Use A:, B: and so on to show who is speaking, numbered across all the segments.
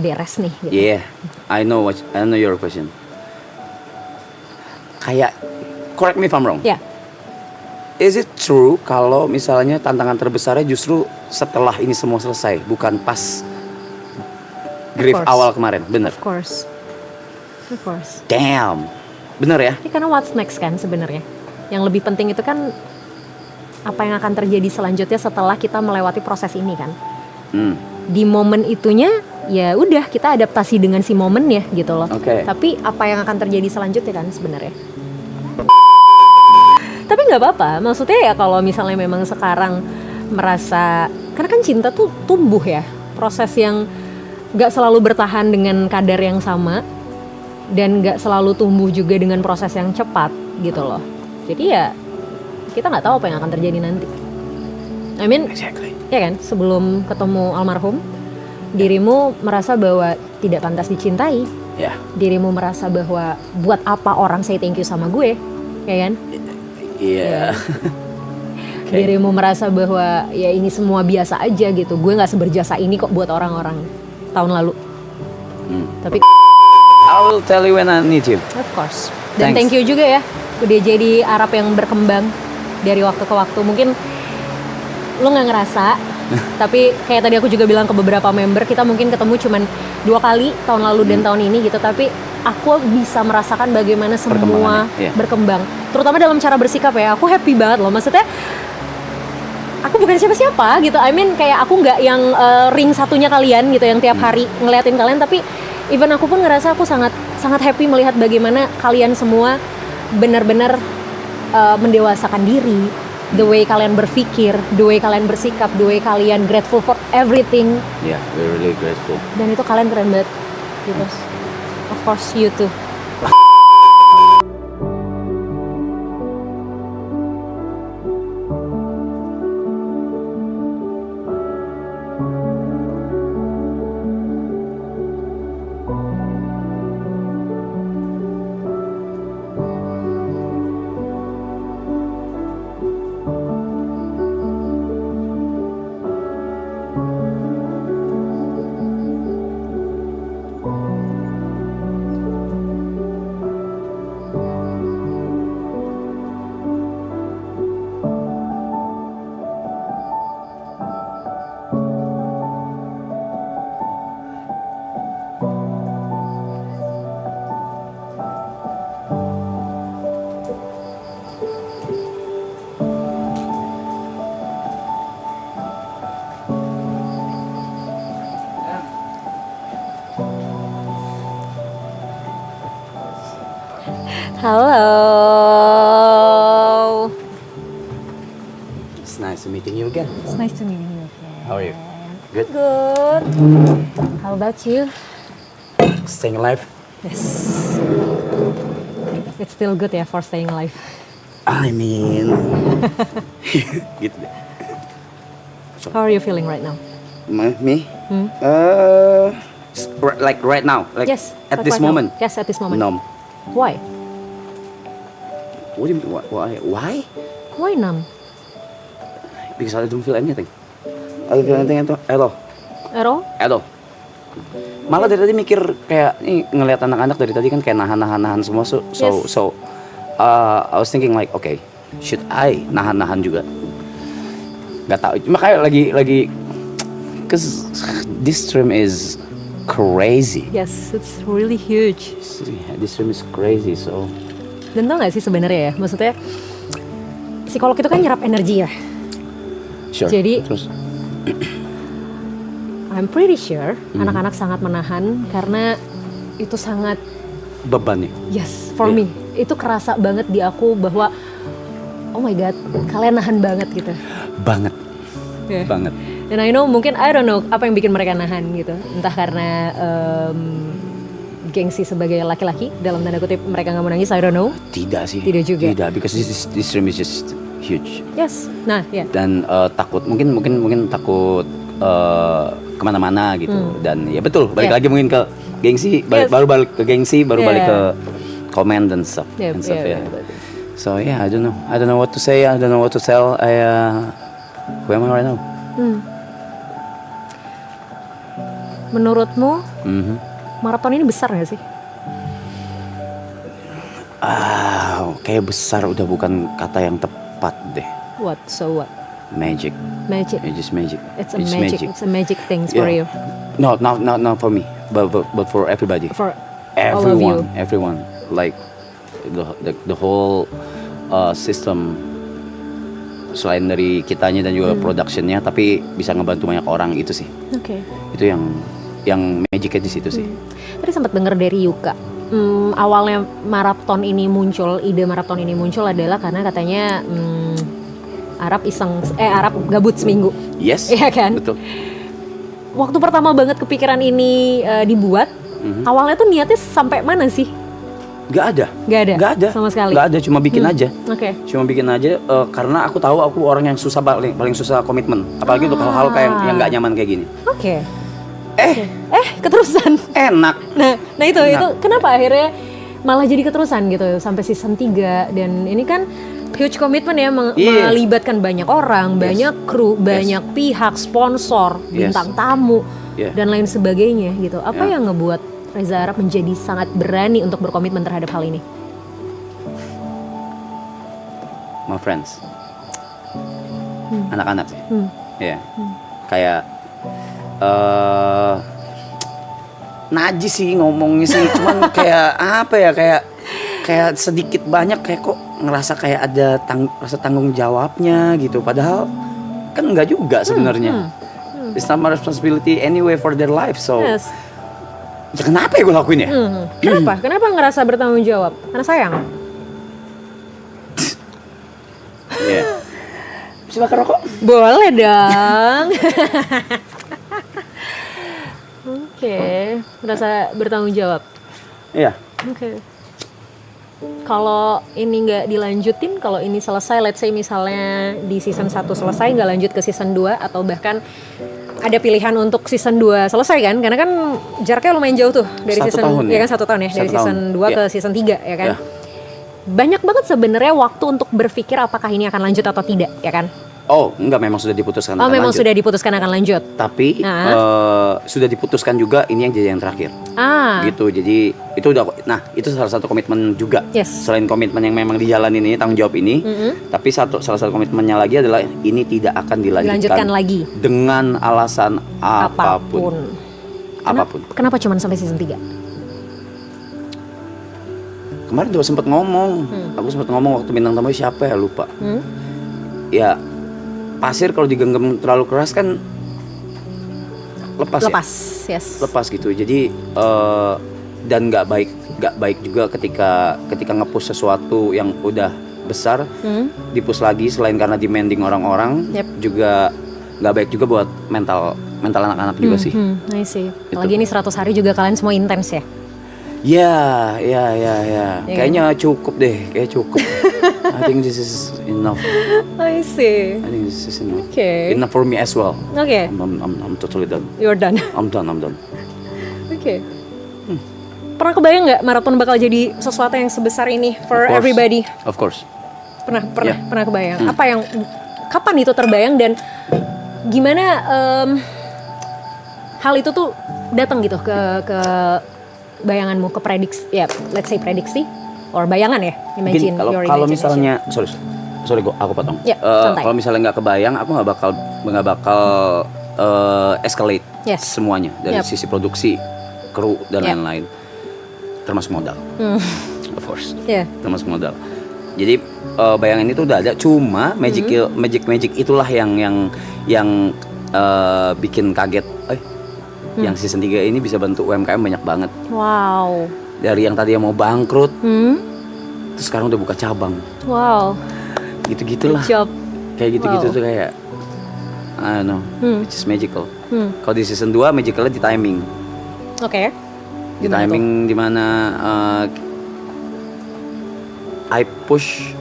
A: beres nih gitu.
B: Yeah, I know your question. Kayak, correct me if I'm wrong.
A: Ya.
B: Is it true kalau misalnya tantangan terbesarnya justru setelah ini semua selesai, bukan pas grief
A: course.
B: awal kemarin, bener?
A: Of course.
B: Damn, bener ya?
A: Ini karena what's next kan sebenarnya. Yang lebih penting itu kan apa yang akan terjadi selanjutnya setelah kita melewati proses ini kan. Di momen itunya ya udah kita adaptasi dengan si momennya gitu loh.
B: Okay.
A: Tapi apa yang akan terjadi selanjutnya kan sebenarnya. Tapi nggak apa-apa. Maksudnya ya kalau misalnya memang sekarang merasa, karena kan cinta tuh tumbuh ya, proses yang nggak selalu bertahan dengan kadar yang sama dan nggak selalu tumbuh juga dengan proses yang cepat gitu loh. Jadi ya kita nggak tahu apa yang akan terjadi nanti. I mean,
B: Exactly.
A: ya kan, sebelum ketemu almarhum, dirimu merasa bahwa tidak pantas dicintai.
B: Ya.
A: Dirimu merasa bahwa buat apa orang say thank you sama gue, ya kan?
B: Iya.
A: Dirimu merasa bahwa ya ini semua biasa aja gitu. Gue nggak seberjasa ini kok buat orang-orang tahun lalu. Tapi
B: I will tell you when I need you.
A: of course. Dan
B: Thanks.
A: thank you juga ya, udah jadi Arab yang berkembang dari waktu ke waktu. Mungkin lo nggak ngerasa, tapi kayak tadi aku juga bilang ke beberapa member, kita mungkin ketemu cuman 2 kali tahun lalu dan tahun ini gitu. Tapi aku bisa merasakan bagaimana semua
B: Iya.
A: berkembang, terutama dalam cara bersikap ya. Aku happy banget loh, maksudnya aku bukan siapa-siapa gitu. I mean kayak aku nggak yang ring satunya kalian gitu yang tiap hari ngeliatin kalian, tapi even aku pun ngerasa aku sangat happy melihat bagaimana kalian semua benar-benar mendewasakan diri, the way kalian berpikir, the way kalian bersikap, the way kalian grateful for everything.
B: Yeah, we're really grateful.
A: Dan itu kalian keren banget gitu. Of course you too. Halo.
B: It's nice to meeting you again.
A: It's nice to meet you again.
B: How are you? Good.
A: Good. How about you?
B: Staying alive?
A: Yes. It's still good ya for staying alive.
B: I mean, gitu deh.
A: How are you feeling right now?
B: Me? Like right now, like
A: Yes.
B: at
A: like
B: this
A: right now.
B: moment.
A: Yes, at this moment.
B: Numb.
A: Why?
B: What do you mean? Why?
A: Why numb?
B: Because I don't feel anything. I don't feel anything at all.
A: At all?
B: At all. Malah dari tadi mikir kayak nih ngelihat anak-anak dari tadi kan kayak nahan semua
A: Yes.
B: I was thinking like okay, should I nahan juga? Gak tahu. Makanya lagi cause this stream is crazy.
A: Yes, it's really huge.
B: This stream is crazy so.
A: Dan tau gak sih sebenarnya ya, maksudnya psikolog itu kan nyerap energi ya.
B: Sure.
A: Jadi
B: terus
A: I'm pretty sure anak-anak sangat menahan karena itu sangat
B: beban nih.
A: yes for me. Itu kerasa banget di aku bahwa oh my god, kalian nahan banget gitu.
B: Banget.
A: Yeah.
B: Banget.
A: Dan I don't know apa yang bikin mereka nahan gitu. Entah karena gengsi sebagai laki-laki dalam tanda kutip mereka nggak mau nangis, I don't know.
B: Tidak sih.
A: Tidak juga.
B: Tidak, because this stream is just huge.
A: Yes, nah ya.
B: Dan takut mungkin takut kemana-mana gitu. Dan ya betul balik
A: Yeah.
B: lagi mungkin ke gengsi,
A: Yes.
B: baru balik ke gengsi, baru balik ke komen dan stuff.
A: Yeah,
B: and stuff,
A: yeah,
B: yeah.
A: yeah.
B: So yeah, I don't know what to say, I don't know what to tell. Who am I right now?
A: menurutmu
B: Mhm.
A: maraton ini besar gak sih?
B: Kayak besar udah bukan kata yang tepat deh.
A: What? So what?
B: Magic.
A: Magic.
B: It's just magic.
A: It's a magic. It's a magic things for you.
B: No, not for me, but for everybody.
A: For all of you.
B: Everyone. Like the whole system, selain dari kitanya dan juga productionnya, tapi bisa ngebantu banyak orang, itu sih.
A: Oke.
B: Itu yang magicnya di situ sih.
A: Tadi sempat dengar dari Yuka. Awalnya ide maraton ini muncul adalah karena katanya Arab gabut seminggu.
B: Yes.
A: Iya kan?
B: Betul.
A: Waktu pertama banget kepikiran ini dibuat, awalnya tuh niatnya sampai mana sih?
B: Gak ada.
A: Gak ada sama sekali.
B: Gak ada, cuma bikin aja.
A: Oke.
B: Cuma bikin aja karena aku tahu aku orang yang paling susah komitmen, apalagi untuk hal-hal kayak yang nggak nyaman kayak gini.
A: Oke. Keterusan.
B: Enak.
A: Nah itu kenapa akhirnya malah jadi keterusan gitu sampai season 3, dan ini kan huge komitmen ya, melibatkan banyak orang, banyak kru, banyak pihak, sponsor, bintang tamu dan lain sebagainya gitu. Apa yang ngebuat Reza Arab menjadi sangat berani untuk berkomitmen terhadap hal ini?
B: My friends, anak-anak sih, kayak najis sih ngomongnya sih, cuman kayak apa ya, kayak sedikit banyak kayak kok ngerasa kayak ada rasa tanggung jawabnya gitu, padahal kan enggak juga sebenarnya. It's not my responsibility anyway for their life, so ya kenapa ya gue lakuin ya?
A: Kenapa ngerasa bertanggung jawab? Karena sayang.
B: Bisa bakar rokok?
A: Boleh dong. Oke, merasa bertanggung jawab.
B: Iya.
A: Oke. Kalau ini nggak dilanjutin, kalau ini selesai, let's say misalnya di season 1 selesai, nggak lanjut ke season 2, atau bahkan ada pilihan untuk season 2 selesai kan? Karena kan jaraknya lumayan jauh tuh dari season tahun, ya kan 1 tahun ya, dari season 2 ke season 3 ya kan? Banyak banget sebenarnya waktu untuk berpikir apakah ini akan lanjut atau tidak, ya kan?
B: Oh, enggak, memang sudah diputuskan akan
A: memang
B: lanjut.
A: Sudah diputuskan akan lanjut.
B: Tapi sudah diputuskan juga ini yang jadi yang terakhir. Gitu. Jadi itu udah, itu salah satu komitmen juga. Selain komitmen yang memang dijalanin ini, tanggung jawab ini, tapi salah satu komitmennya lagi adalah ini tidak akan dilanjutkan
A: lagi
B: dengan alasan apapun.
A: Kenapa cuma sampai season 3?
B: Kemarin juga sempat ngomong. Aku sempat ngomong waktu bintang tamu siapa ya, lupa. Ya, pasir kalau digenggam terlalu keras kan lepas ya? Lepas gitu. Jadi dan nggak baik juga ketika nge-push sesuatu yang udah besar, di-push lagi selain karena demanding orang-orang, juga nggak baik juga buat mental anak-anak juga sih.
A: I see. Apalagi ini 100 hari juga kalian semua intens ya?
B: Ya. Kayaknya cukup deh, I think this is enough.
A: I see.
B: I think this is enough.
A: Okay.
B: Enough for me as well.
A: Okay.
B: I'm totally done.
A: You're done.
B: I'm done.
A: Okay. Pernah kebayang nggak maraton bakal jadi sesuatu yang sebesar ini for everybody?
B: Of course.
A: Pernah kebayang. Kapan itu terbayang dan gimana hal itu tuh datang gitu ke bayanganmu, ke prediksi, ya let's say prediksi or bayangan ya, imagine.
B: Kalau misalnya sorry aku potong. Kalau misalnya nggak kebayang, aku nggak bakal escalate semuanya dari sisi produksi, kru dan lain-lain, termasuk modal. Of course. Termasuk modal. Jadi bayangan itu udah ada, cuma magic itulah yang bikin kaget. Yang season 3 ini bisa bantu UMKM banyak banget. Wow. Dari yang tadi mau bangkrut, terus sekarang udah buka cabang. Wow. Gitu-gitulah. Kayak gitu-gitu tuh kayak, I don't know, it's just magical. Kalau di season 2 magicalnya di timing.
A: Oke.
B: Di timing dimana I push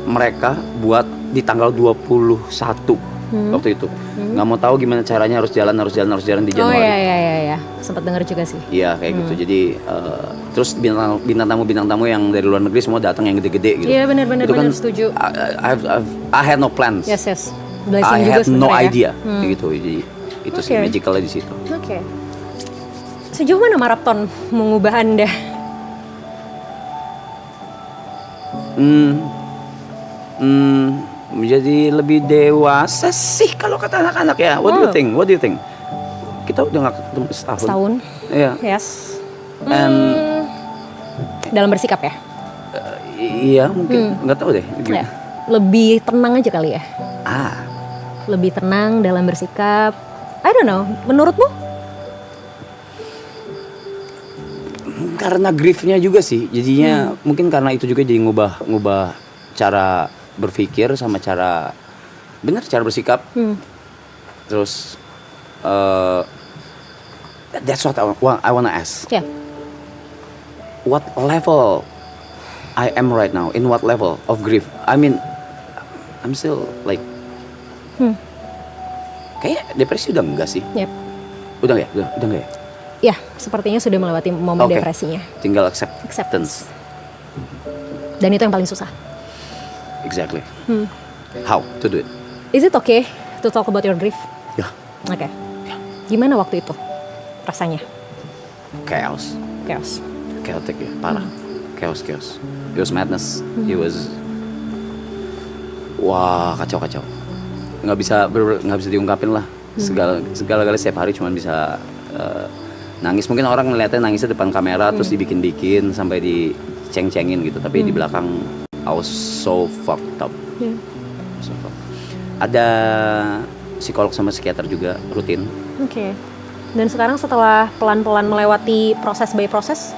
B: mereka buat di tanggal 21 waktu itu. Nggak mau tahu gimana caranya, harus jalan di Januari.
A: Oh iya. Sempat dengar juga sih.
B: Iya kayak gitu. Jadi terus bintang tamu yang dari luar negeri semua datang yang gede-gede gitu.
A: Iya benar
B: kan,
A: setuju.
B: I had no plans.
A: Yes.
B: I had no idea gitu. Jadi itu sih magicalnya di situ.
A: Oke. Sejauh mana maraton mengubah Anda?
B: Menjadi lebih dewasa sih kalau kata anak-anak ya. What do you think? What do you think? Kita udah nggak ketemu setahun.
A: Setahun?
B: Iya.
A: Yes.
B: And
A: Dalam bersikap ya?
B: iya mungkin nggak tahu deh.
A: Ya. Lebih tenang aja kali ya?
B: Ah,
A: Lebih tenang dalam bersikap. I don't know, menurutmu?
B: karena griefnya juga sih. Jadinya mungkin karena itu juga jadi ngubah cara berpikir sama cara bersikap. Terus that's what I wanna ask.
A: Ya.
B: What level I am right now? In what level of grief? I mean, I'm still like kayak depresi udah enggak sih?
A: Yep.
B: Udah enggak ya? Udah enggak ya?
A: Ya, sepertinya sudah melewati momen
B: Oke.
A: depresinya.
B: Tinggal acceptance.
A: Dan itu yang paling susah.
B: Exactly. How to do it?
A: Is it okay to talk about your grief?
B: Ya,
A: Oke. Gimana waktu itu rasanya?
B: chaos. Chaotic ya, parah. Chaos. It was madness. It was wah, kacau. Nggak bisa diungkapin lah. Segala setiap hari cuma bisa nangis. Mungkin orang melihatnya nangisnya depan kamera terus dibikin sampai diceng-cengin gitu, tapi di belakang I was so fucked up.
A: Yeah.
B: So fucked. Ada psikolog sama psikiater juga rutin.
A: Oke. Dan sekarang setelah pelan-pelan melewati proses by proses,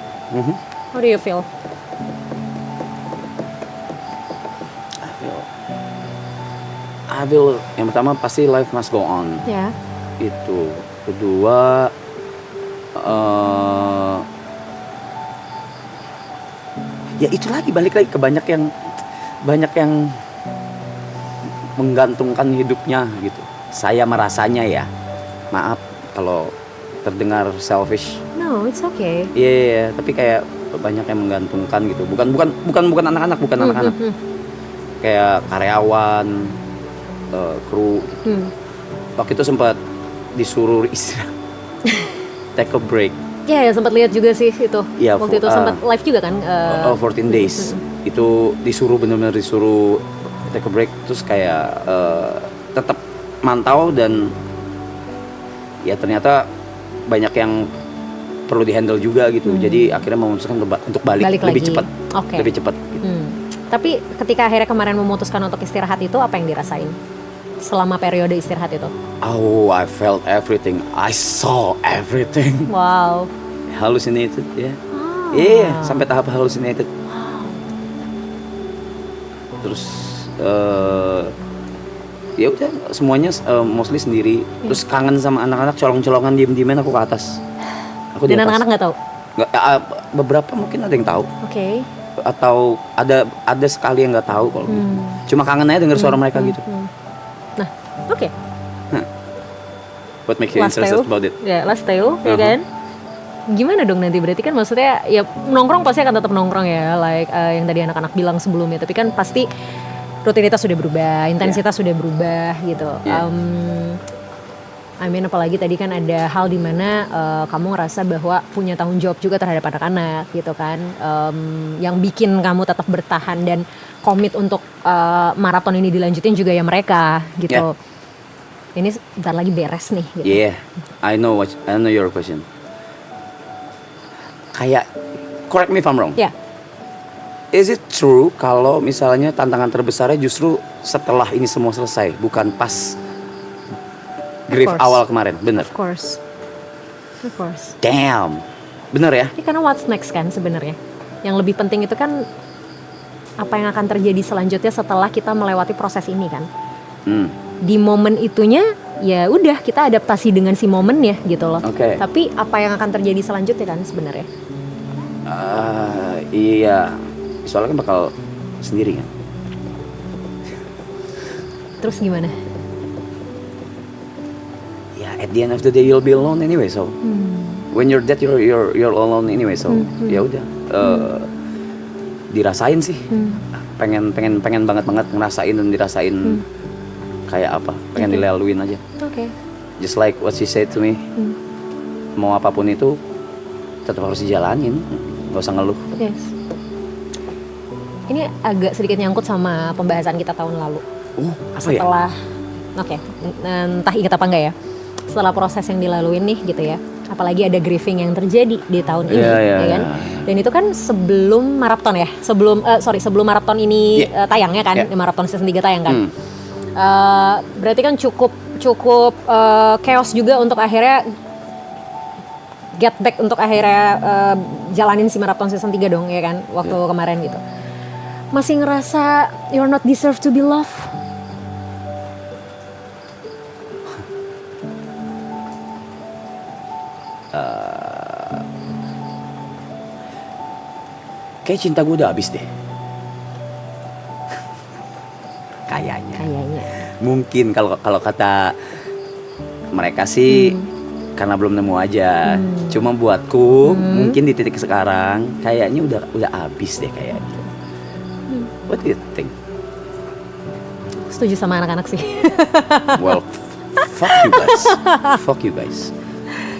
A: how do you feel?
B: I feel yang pertama pasti life must go on.
A: Ya.
B: Itu. Kedua ya itu lagi balik lagi ke banyak yang menggantungkan hidupnya gitu. Saya merasanya ya. Maaf kalau terdengar selfish.
A: No, it's okay.
B: Iya, tapi kayak banyak yang menggantungkan gitu. Bukan anak-anak, anak-anak. Kayak karyawan, kru. Waktu itu sempat disuruh istirahat. Take a break.
A: Ya, sempat lihat juga sih itu.
B: Ya,
A: waktu itu sempat live juga kan?
B: 14 days. Itu benar-benar disuruh take a break, terus kayak tetap mantau dan ya ternyata banyak yang perlu dihandle juga gitu. Jadi akhirnya memutuskan untuk balik lebih
A: lagi.
B: cepat.
A: Oke.
B: Lebih cepat gitu.
A: Tapi ketika akhirnya kemarin memutuskan untuk istirahat itu, apa yang dirasain selama periode istirahat itu?
B: Oh, I felt everything. I saw everything.
A: Wow.
B: Hallucinated ya. Iya, sampai tahap hallucinated. Terus ya udah semuanya mostly sendiri. Terus kangen sama anak-anak, colong-colongan diem-dieman aku ke atas. Aku di
A: Dan
B: atas.
A: anak-anak nggak tahu?
B: Nggak, beberapa mungkin ada yang tahu.
A: Oke.
B: Atau ada sekali yang nggak tahu kalau cuma kangen aja denger suara mereka gitu.
A: Nah, oke.
B: What make you
A: Last
B: interested
A: Tale.
B: about it?
A: Ya, Last Tale, ya kan? Gimana dong nanti? Berarti kan maksudnya ya nongkrong pasti akan tetap nongkrong ya, like yang tadi anak-anak bilang sebelumnya. Tapi kan pasti rutinitas sudah berubah, intensitas sudah berubah gitu. I mean apalagi tadi kan ada hal di mana kamu ngerasa bahwa punya tanggung jawab juga terhadap anak-anak gitu kan, yang bikin kamu tetap bertahan dan komit untuk maraton ini dilanjutin juga ya mereka gitu. Ini bentar lagi beres nih. Gitu.
B: Yeah, I know your question. Kayak, correct me if I'm wrong.
A: Ya.
B: Is it true kalau misalnya tantangan terbesarnya justru setelah ini semua selesai, bukan pas grief awal kemarin? Bener?
A: Of course.
B: Damn, bener ya?
A: Ya, karena what's next kan sebenarnya. Yang lebih penting itu kan apa yang akan terjadi selanjutnya setelah kita melewati proses ini kan. Di momen itunya ya udah kita adaptasi dengan si momennya gitu loh.
B: Oke.
A: Tapi apa yang akan terjadi selanjutnya kan sebenarnya?
B: Iya, soalnya kan bakal sendiri kan.
A: Terus gimana?
B: Ya, at the end of the day you'll be alone anyway, so when you're dead you're alone anyway, so ya udah. Dirasain sih. Pengen banget ngerasain dan dirasain kayak apa, pengen dilaluin aja.
A: Oke.
B: Just like what she said to me, mau apapun itu tetap harus dijalanin, nggak usah ngeluh.
A: Yes. Ini agak sedikit nyangkut sama pembahasan kita tahun lalu.
B: Apa ya?
A: Setelah, oke, entah ingat apa enggak ya. Setelah proses yang dilaluin nih gitu ya. Apalagi ada grieving yang terjadi di tahun ini, ya kan? Dan itu kan sebelum maraton ya, sebelum maraton ini tayang ya kan, maraton season 3 tayang kan. Berarti kan cukup chaos juga untuk akhirnya get back untuk akhirnya jalanin si maraton season 3 dong ya kan, waktu kemarin gitu. Masih ngerasa you're not deserve to be loved?
B: Kayak cinta gue udah habis deh. Kayaknya. Mungkin kalau kata mereka sih karena belum nemu aja. Cuma buatku mungkin di titik sekarang kayaknya udah habis deh kayaknya. What do you think?
A: Setuju sama anak-anak sih.
B: Well, fuck you guys.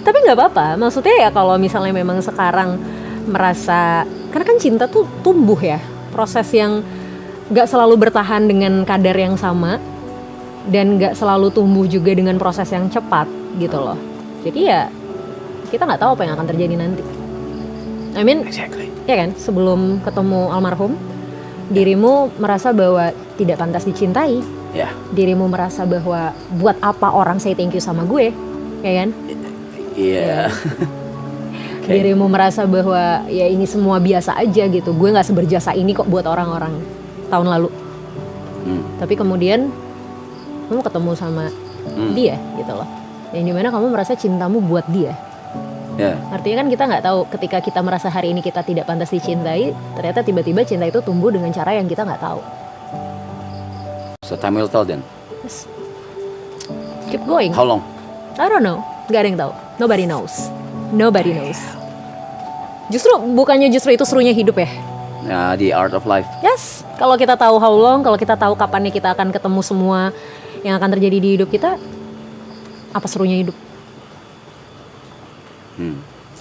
A: Tapi nggak apa-apa. Maksudnya ya kalau misalnya memang sekarang merasa, karena kan cinta tuh tumbuh ya, proses yang nggak selalu bertahan dengan kadar yang sama dan nggak selalu tumbuh juga dengan proses yang cepat gitu loh. Jadi ya kita nggak tahu apa yang akan terjadi nanti. I mean,
B: Exactly.
A: ya kan, sebelum ketemu almarhum, dirimu merasa bahwa tidak pantas dicintai.
B: Ya.
A: Dirimu merasa bahwa buat apa orang say thank you sama gue, ya kan?
B: Iya.
A: Dirimu merasa bahwa ya ini semua biasa aja gitu, gue nggak seberjasa ini kok buat orang-orang tahun lalu. Tapi kemudian kamu ketemu sama dia gitu loh, yang dimana kamu merasa cintamu buat dia. Artinya kan kita nggak tahu, ketika kita merasa hari ini kita tidak pantas dicintai, ternyata tiba-tiba cinta itu tumbuh dengan cara yang kita nggak tahu.
B: So time will tell then.
A: Yes. Keep going.
B: How long?
A: I don't know, nggak ada yang tahu. Nobody knows. Nobody knows. Bukannya justru itu serunya hidup ya?
B: The art of life.
A: Yes, kalau kita tahu how long, kalau kita tahu kapannya kita akan ketemu semua yang akan terjadi di hidup kita, apa serunya hidup?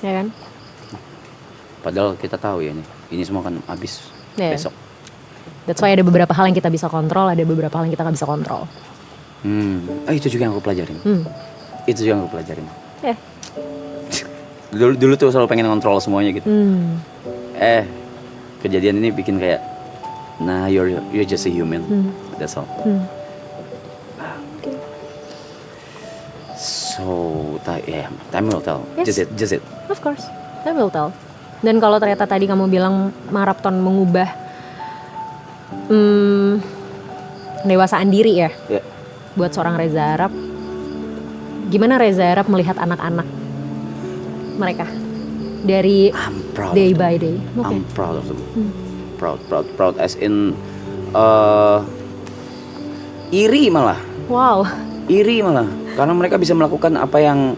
A: Ya kan?
B: Padahal kita tahu ya ini semua kan habis besok.
A: That's why ada beberapa hal yang kita bisa kontrol, ada beberapa hal yang kita nggak bisa kontrol.
B: Itu juga yang aku pelajarin. Itu juga yang aku pelajarin.
A: Yeah.
B: Dulu tuh selalu pengen kontrol semuanya gitu. Kejadian ini bikin kayak, nah you're just a human. That's all. So time will tell.
A: Yes.
B: Just it.
A: Of course, time will tell. Dan kalau ternyata tadi kamu bilang maraton mengubah pendewasaan diri ya, buat seorang Reza Arab, gimana Reza Arab melihat anak-anak mereka dari day by day?
B: I'm proud of them. Proud as in iri malah.
A: Wow.
B: Iri malah karena mereka bisa melakukan apa yang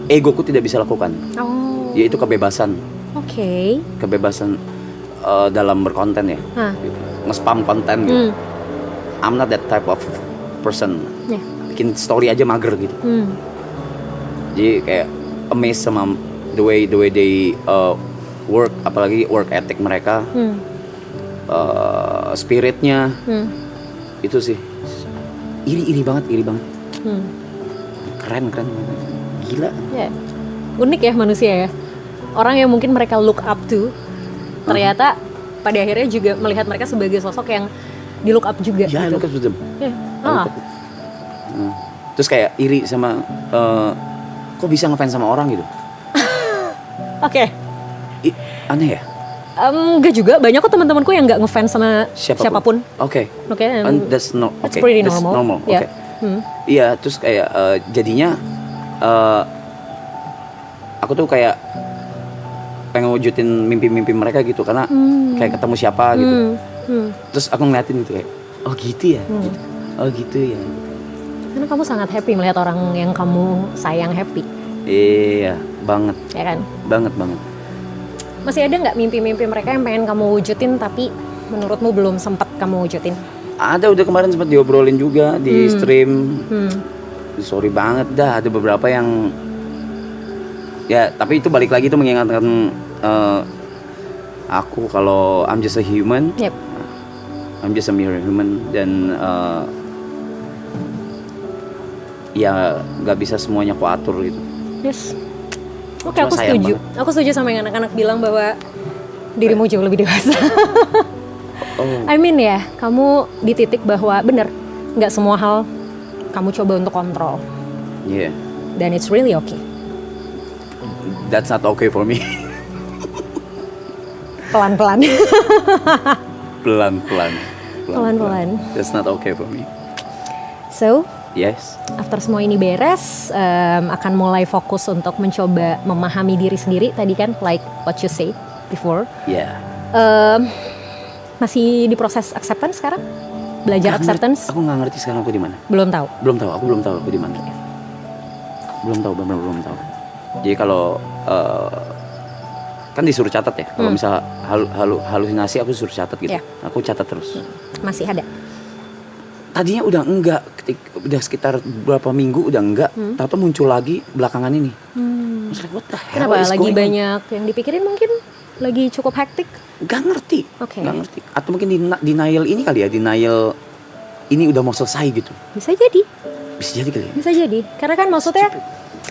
B: egoku tidak bisa lakukan. Yaitu kebebasan.
A: Oke.
B: Kebebasan dalam berkonten ya. Nge-spam konten gitu. I'm not that type of person. Bikin story aja mager gitu. Jadi kayak amazed sama the way they work, apalagi work ethic mereka, spiritnya, itu sih iri banget. Keren, gila.
A: Unik ya manusia ya. Orang yang mungkin mereka look up to, ternyata pada akhirnya juga melihat mereka sebagai sosok yang di look up juga.
B: Ya,
A: gitu.
B: look up to them. Terus kayak iri sama kok bisa ngefans sama orang gitu.
A: Oke.
B: Aneh ya?
A: Enggak juga, banyak kok teman-temanku yang nggak ngefans sama siapapun.
B: Oke.
A: And
B: that's
A: pretty normal.
B: Oke. Iya, terus kayak jadinya aku tuh kayak pengen wujudin mimpi-mimpi mereka gitu karena kayak ketemu siapa gitu. Terus aku ngeliatin gitu kayak, oh gitu ya. Gitu. Oh gitu ya.
A: Karena kamu sangat happy melihat orang yang kamu sayang happy.
B: Iya, banget.
A: Ya kan?
B: Banget.
A: Masih ada nggak mimpi-mimpi mereka yang pengen kamu wujudin tapi menurutmu belum sempat kamu wujudin?
B: Ada, udah kemarin sempat diobrolin juga di stream. Sorry banget dah, ada beberapa yang Ya, tapi itu balik lagi itu mengingatkan aku kalau I'm just a human.
A: Yep.
B: I'm just a mere human dan ya nggak bisa semuanya aku atur gitu.
A: Yes. Oke,
B: Cuma
A: aku
B: sayang
A: setuju. Aku setuju sama yang anak-anak bilang bahwa dirimu jauh lebih dewasa.
B: Oh,
A: I mean ya, kamu di titik bahwa bener, nggak semua hal kamu coba untuk kontrol.
B: yeah.
A: Dan it's really okay.
B: That's not okay for me.
A: Pelan-pelan.
B: Pelan-pelan.
A: Pelan-pelan.
B: That's not okay for me.
A: So,
B: Yes.
A: after semua ini beres, akan mulai fokus untuk mencoba memahami diri sendiri tadi kan, like what you say before.
B: Yeah.
A: Masih di proses acceptance sekarang? Belajar acceptance?
B: Aku nggak ngerti sekarang aku di mana.
A: Belum tahu.
B: Aku belum tahu aku di mana. Belum tahu, benar belum tahu. Jadi kalau kan disuruh catat ya. Kalau misal halusinasi aku disuruh catat gitu.
A: Yeah.
B: Aku catat terus.
A: Masih ada.
B: Tadinya udah enggak, udah sekitar berapa minggu udah enggak, tahu muncul lagi belakangan ini. I was like, what the hell
A: Kenapa?
B: is
A: Lagi
B: going on?
A: banyak yang dipikirin mungkin? Lagi cukup hektik?
B: Gak ngerti,
A: Oke.
B: gak ngerti. Atau mungkin denial ini kali ya, denial ini udah mau selesai gitu.
A: Bisa jadi.
B: Bisa jadi kali ya.
A: Bisa jadi. Karena kan maksudnya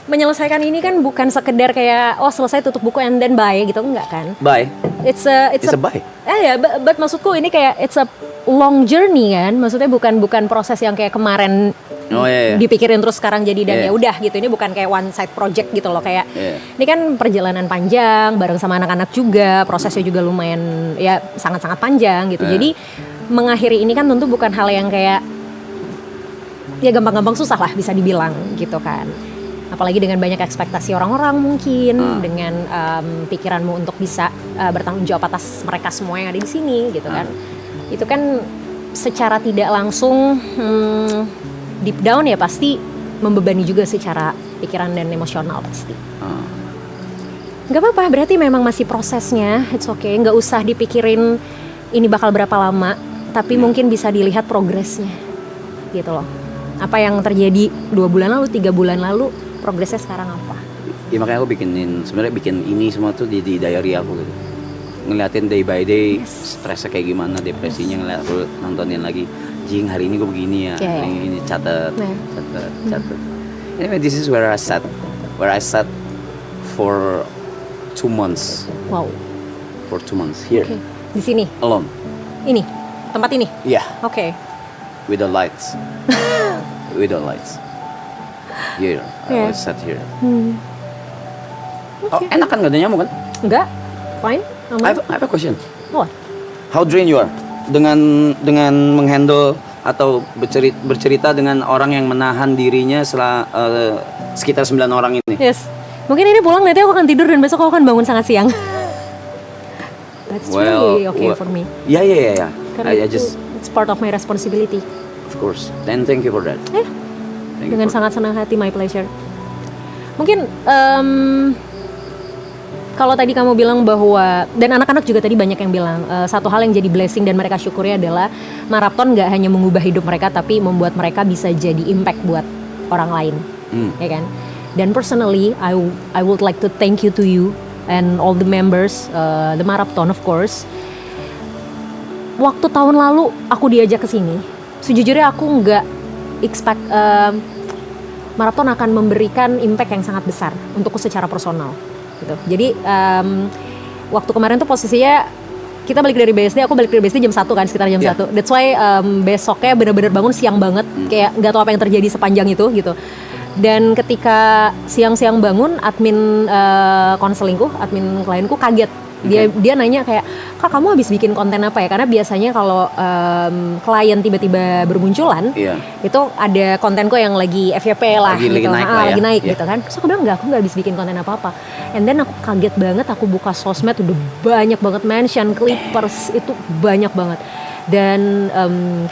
A: menyelesaikan ini kan bukan sekedar kayak oh selesai tutup buku and then bye gitu, enggak kan?
B: Bye.
A: It's a
B: bye.
A: ya, but maksudku ini kayak it's a long journey kan. Maksudnya bukan proses yang kayak kemarin
B: Oh iya.
A: dipikirin terus sekarang jadi dan
B: Iya.
A: ya udah gitu. Ini bukan kayak one side project gitu loh, kayak
B: Iya.
A: ini kan perjalanan panjang bareng sama anak-anak juga, prosesnya juga lumayan ya sangat-sangat panjang gitu. Jadi mengakhiri ini kan tentu bukan hal yang kayak ya gampang-gampang, susah lah bisa dibilang gitu kan. Apalagi dengan banyak ekspektasi orang-orang mungkin, dengan pikiranmu untuk bisa bertanggung jawab atas mereka semua yang ada di sini gitu kan. Itu kan secara tidak langsung deep down ya pasti membebani juga secara pikiran dan emosional pasti. Gak apa-apa, berarti memang masih prosesnya, it's okay. Gak usah dipikirin ini bakal berapa lama, tapi mungkin bisa dilihat progresnya gitu loh. Apa yang terjadi 2 bulan lalu, 3 bulan lalu, progresnya sekarang apa?
B: Ya makanya aku sebenarnya bikin ini semua tuh di diary aku gitu. Ngeliatin day by day, stresnya kayak gimana, depresinya ngeliat aku nontonin lagi. Jing, hari ini gue begini ya,
A: Yeah.
B: hari ini catat. Anyway, this is where I sat for 2 months.
A: Wow.
B: For 2 months here,
A: Oke. Di sini,
B: alone.
A: ini, tempat ini.
B: Yeah,
A: Oke.
B: with the lights. With the lights. Here,
A: Yeah.
B: I sat here. Oh, enak kan, gak ada nyamuk kan?
A: Enggak? Fine? Aman?
B: I have a question.
A: What?
B: How drained you are dengan menghandle atau bercerita dengan orang yang menahan dirinya sekitar 9 orang ini.
A: Yes. Mungkin ini pulang nanti aku akan tidur dan besok aku akan bangun sangat siang. That's really okay for me.
B: Ya.
A: Karena
B: I
A: itu,
B: just,
A: it's part of my responsibility.
B: of course. Then thank you for that.
A: Eh,
B: Thank you
A: dengan
B: for
A: sangat senang hati, my pleasure. Mungkin kalau tadi kamu bilang bahwa, dan anak-anak juga tadi banyak yang bilang satu hal yang jadi blessing dan mereka syukuri adalah maraton nggak hanya mengubah hidup mereka, tapi membuat mereka bisa jadi impact buat orang lain, ya kan? Dan personally, I would like to thank you to you and all the members, the marathon of course. Waktu tahun lalu aku diajak ke sini, sejujurnya aku nggak expect marathon akan memberikan impact yang sangat besar untukku secara personal gitu. Jadi waktu kemarin tuh posisinya kita balik dari BSD, aku balik dari BSD jam 1 kan, sekitar jam 1. That's why besoknya benar-benar bangun siang banget, kayak nggak tahu apa yang terjadi sepanjang itu gitu. Dan ketika siang-siang bangun, admin konselingku, admin klienku kaget. Dia nanya kayak, "Kak, kamu habis bikin konten apa ya?" Karena biasanya kalau klien tiba-tiba bermunculan, itu ada kontenku yang lagi FYP lah,
B: lagi naik lah ya.
A: lagi naik gitu kan. Terus aku bilang, aku nggak habis bikin konten apa-apa. And then aku kaget banget, aku buka sosmed udah banyak banget mention, clippers, itu banyak banget. Dan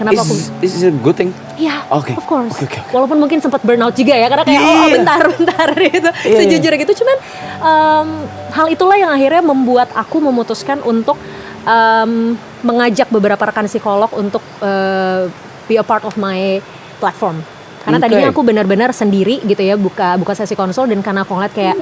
A: kenapa aku...
B: This is a good thing?
A: Iya,
B: Okay.
A: of course.
B: Okay.
A: Walaupun mungkin sempat burnout juga ya, karena kayak bentar gitu. Sejujurnya gitu, cuman hal itulah yang akhirnya membuat aku memutuskan untuk mengajak beberapa rekan psikolog untuk be a part of my platform. Karena tadinya aku benar-benar sendiri gitu ya, buka sesi konsul, dan karena aku ngeliat kayak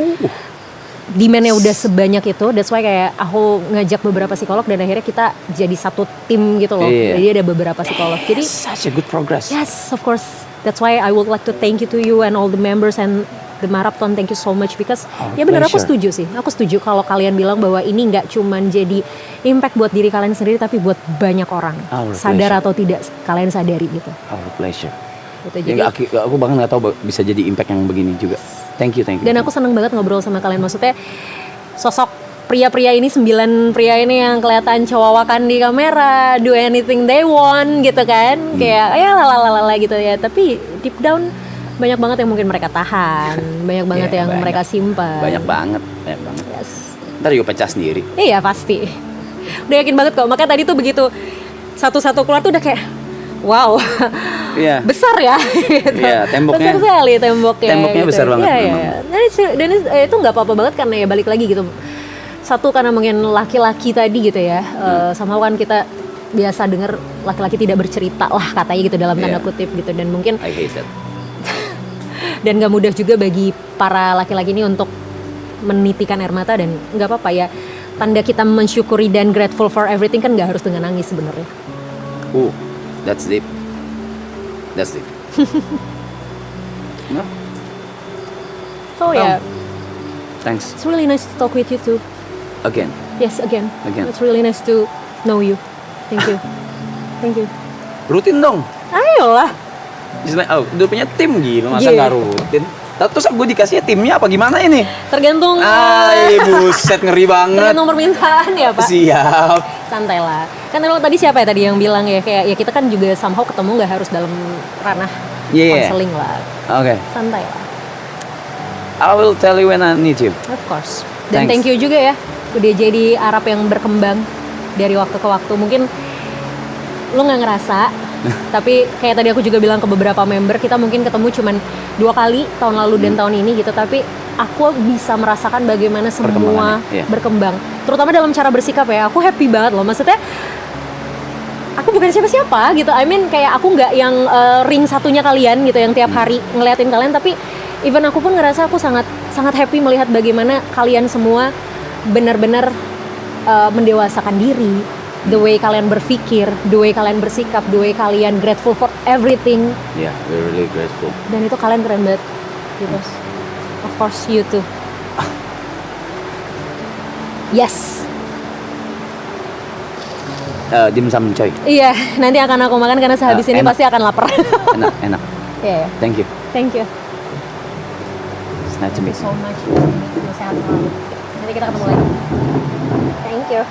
A: demand-nya udah sebanyak itu. That's why kayak aku ngajak beberapa psikolog dan akhirnya kita jadi satu tim gitu loh.
B: Iya.
A: Jadi ada beberapa psikolog. Jadi
B: Such a good progress.
A: yes, of course. That's why I would like to thank you to you and all the members and the marathon. Thank you so much because
B: Our
A: ya benar aku
B: pleasure.
A: setuju sih. Aku setuju kalau kalian bilang bahwa ini nggak cuman jadi impact buat diri kalian sendiri tapi buat banyak orang.
B: Our
A: Sadar
B: pleasure.
A: atau tidak kalian sadari gitu.
B: Our pleasure.
A: Gitu.
B: Ya, aku bahkan nggak tahu bisa jadi impact yang begini juga. Thank you.
A: Dan aku seneng banget ngobrol sama kalian. Maksudnya sosok pria-pria ini, 9 pria ini yang kelihatan cowawakan di kamera, do anything they want gitu kan. Kayak ya lalalala gitu ya. Tapi deep down banyak banget yang mungkin mereka tahan, banyak banget yang
B: banyak.
A: mereka simpan.
B: Banyak banget.
A: Yes.
B: Ntar juga pecah sendiri.
A: Iya pasti. Udah yakin banget kok. Makanya tadi tuh begitu satu-satu keluar tuh udah kayak wow.
B: Iya.
A: Besar ya gitu.
B: Iya, temboknya-
A: besar sekali temboknya
B: temboknya
A: gitu.
B: besar banget
A: Iya,
B: memang.
A: iya. Dan itu nggak apa-apa banget karena ya balik lagi gitu, satu karena mungkin laki-laki tadi gitu ya, sama kan kita biasa dengar laki-laki tidak bercerita lah katanya gitu dalam tanda
B: Iya.
A: kutip gitu, dan mungkin
B: I hate that.
A: dan gak mudah juga bagi para laki-laki ini untuk menitikan air mata, dan nggak apa-apa ya, tanda kita mensyukuri dan grateful for everything kan nggak harus dengan nangis sebenarnya.
B: That's deep. That's deep. No,
A: So ya,
B: thanks
A: it's really nice to talk with you too.
B: again.
A: Yes, again.
B: Again.
A: It's really nice to know you. Thank you. Thank you.
B: Rutin dong.
A: Ayolah.
B: Udah punya tim gila, masa
A: Iya.
B: nggak rutin? Terus gue dikasihnya timnya apa gimana ini?
A: Tergantung
B: Ay, buset, ngeri banget.
A: tergantung permintaan ya, Pak.
B: Siap.
A: Santai lah. Kan tadi siapa ya tadi yang bilang ya, kayak ya kita kan juga somehow ketemu nggak harus dalam ranah
B: Yeah.
A: counseling lah.
B: Oke.
A: Santai lah.
B: I will tell you when I need you.
A: Of course. Dan
B: Thanks.
A: thank you juga ya udah jadi Arab yang berkembang dari waktu ke waktu. Mungkin lu nggak ngerasa, tapi kayak tadi aku juga bilang ke beberapa member, kita mungkin ketemu cuman 2 kali tahun lalu dan tahun ini gitu, tapi aku bisa merasakan bagaimana semua
B: Perkembangannya, iya.
A: berkembang, terutama dalam cara bersikap ya. Aku happy banget loh, maksudnya aku bukan siapa-siapa gitu. I mean kayak aku nggak yang ring satunya kalian gitu yang tiap hari ngeliatin kalian, tapi even aku pun ngerasa aku sangat happy melihat bagaimana kalian semua benar-benar mendewasakan diri, the way kalian berpikir, the way kalian bersikap, the way kalian grateful for everything,
B: Yeah, we're really grateful.
A: dan itu kalian keren banget gitu. Of course you too. Yes.
B: Dimsum coy.
A: Iya, nanti akan aku makan karena sehabis ini
B: Enak.
A: pasti akan lapar.
B: Enak, enak.
A: Iya, yeah,
B: Thank you.
A: thank you.
B: It's nice to meet you.
A: So much. Sehat selalu. Nanti kita ketemu lagi. Thank you.